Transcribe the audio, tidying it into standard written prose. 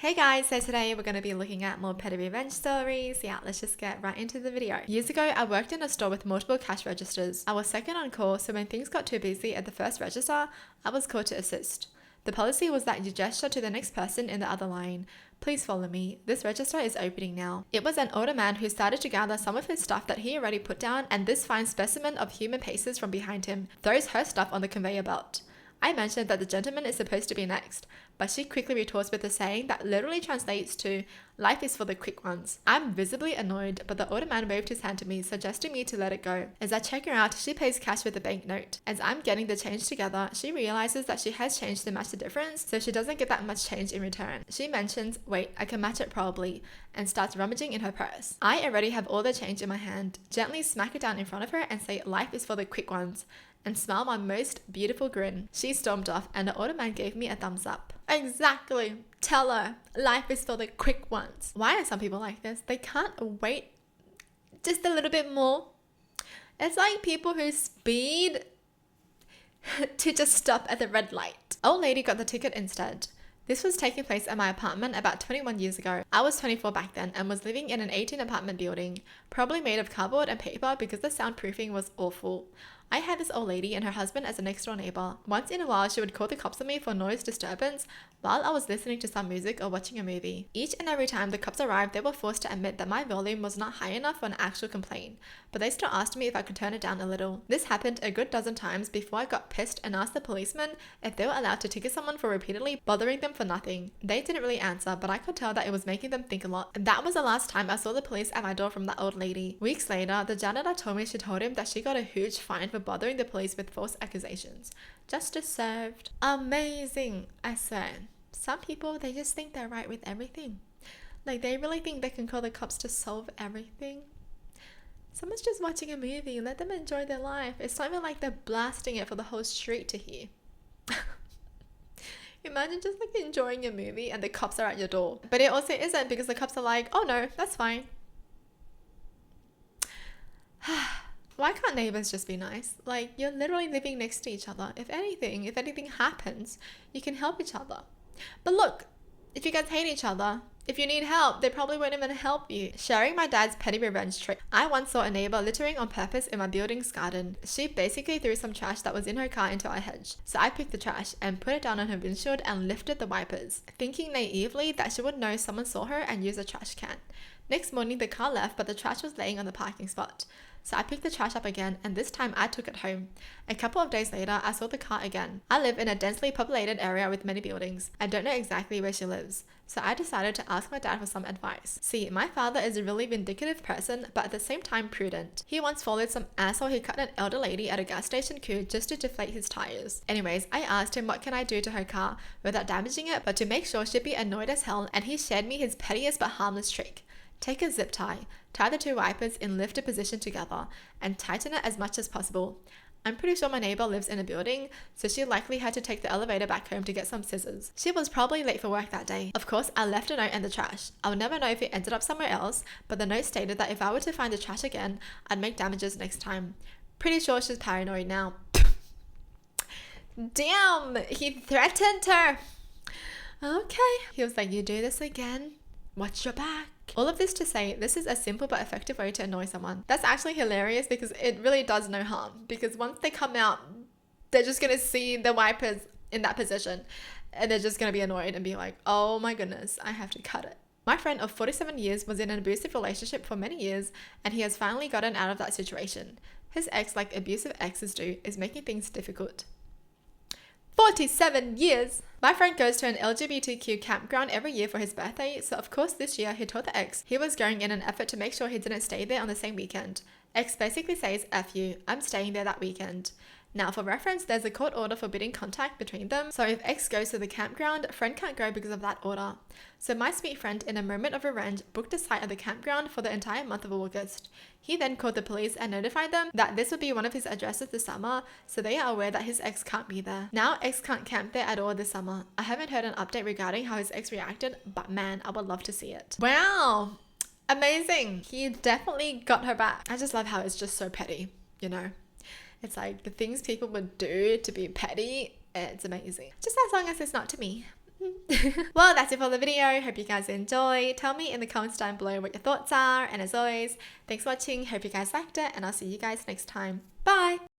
Hey guys, so today we're going to be looking at more petty revenge stories. Yeah, let's just get right into the video. Years ago, I worked in a store with multiple cash registers. I was second on call, so when things got too busy at the first register, I was called to assist. The policy was that you gesture to the next person in the other line. Please follow me. This register is opening now. It was an older man who started to gather some of his stuff that he already put down, and this fine specimen of human paces from behind him throws her stuff on the conveyor belt. I mentioned that the gentleman is supposed to be next, but she quickly retorts with a saying that literally translates to, life is for the quick ones. I'm visibly annoyed, but the older man waved his hand to me, suggesting me to let it go. As I check her out, she pays cash with a banknote. As I'm getting the change together, she realizes that she has change to match the difference, so she doesn't get that much change in return. She mentions, wait, I can match it probably, and starts rummaging in her purse. I already have all the change in my hand, gently smack it down in front of her and say, life is for the quick ones, and smile my most beautiful grin. She stormed off and the older man gave me a thumbs up. Exactly. Tell her, life is for the quick ones. Why are some people like this? They can't wait just a little bit more. It's like people who speed to just stop at the red light. Old lady got the ticket instead. This was taking place at my apartment about 21 years ago. I was 24 back then and was living in an 18 apartment building, probably made of cardboard and paper because the soundproofing was awful. I had this old lady and her husband as a next door neighbor. Once in a while, she would call the cops on me for noise disturbance while I was listening to some music or watching a movie. Each and every time the cops arrived, they were forced to admit that my volume was not high enough for an actual complaint, but they still asked me if I could turn it down a little. This happened a good dozen times before I got pissed and asked the policeman if they were allowed to ticket someone for repeatedly bothering them for nothing. They didn't really answer, but I could tell that it was making them think a lot. That was the last time I saw the police at my door from that old lady. Weeks later, the janitor told me she told him that she got a huge fine for bothering the police with false accusations. Justice served. Amazing, I swear. Some people, they just think they're right with everything. Like, they really think they can call the cops to solve everything. Someone's just watching a movie. Let them enjoy their life. It's not even like they're blasting it for the whole street to hear. Imagine just like enjoying a movie and the cops are at your door. But it also isn't, because the cops are like, oh no, that's fine. Why can't neighbors just be nice? Like, you're literally living next to each other. If anything happens, you can help each other. But look, if you guys hate each other, if you need help, they probably won't even help you. Sharing my dad's petty revenge trick. I once saw a neighbor littering on purpose in my building's garden. She basically threw some trash that was in her car into our hedge. So I picked the trash and put it down on her windshield and lifted the wipers, thinking naively that she would know someone saw her and use a trash can. Next morning, the car left, but the trash was laying on the parking spot. So I picked the trash up again, and this time I took it home. A couple of days later, I saw the car again. I live in a densely populated area with many buildings. I don't know exactly where she lives, so I decided to ask my dad for some advice. See, my father is a really vindictive person, but at the same time prudent. He once followed some asshole who cut an elder lady at a gas station queue just to deflate his tires. Anyways, I asked him what can I do to her car without damaging it, but to make sure she'd be annoyed as hell, and he shared me his pettiest but harmless trick. Take a zip tie, tie the two wipers in lifted position together, and tighten it as much as possible. I'm pretty sure my neighbor lives in a building, so she likely had to take the elevator back home to get some scissors. She was probably late for work that day. Of course, I left a note in the trash. I'll never know if it ended up somewhere else, but the note stated that if I were to find the trash again, I'd make damages next time. Pretty sure she's paranoid now. Damn, he threatened her. Okay. He was like, you do this again, watch your back. All of this to say, this is a simple but effective way to annoy someone. That's actually hilarious because it really does no harm. Because once they come out, they're just going to see the wipers in that position. And they're just going to be annoyed and be like, oh my goodness, I have to cut it. My friend of 47 years was in an abusive relationship for many years, and he has finally gotten out of that situation. His ex, like abusive exes do, is making things difficult. 47 years! My friend goes to an LGBTQ campground every year for his birthday, so of course this year he told the ex he was going in an effort to make sure he didn't stay there on the same weekend. Ex basically says, F you, I'm staying there that weekend. Now for reference, there's a court order forbidding contact between them, so if ex goes to the campground, friend can't go because of that order. So my sweet friend, in a moment of revenge, booked a site at the campground for the entire month of August. He then called the police and notified them that this would be one of his addresses this summer, so they are aware that his ex can't be there. Now ex can't camp there at all this summer. I haven't heard an update regarding how his ex reacted, but man, I would love to see it. Wow, amazing. He definitely got her back. I just love how it's just so petty, you know? It's like the things people would do to be petty, it's amazing. Just as long as it's not to me. Well, that's it for the video. Hope you guys enjoyed. Tell me in the comments down below what your thoughts are. And as always, thanks for watching. Hope you guys liked it. And I'll see you guys next time. Bye!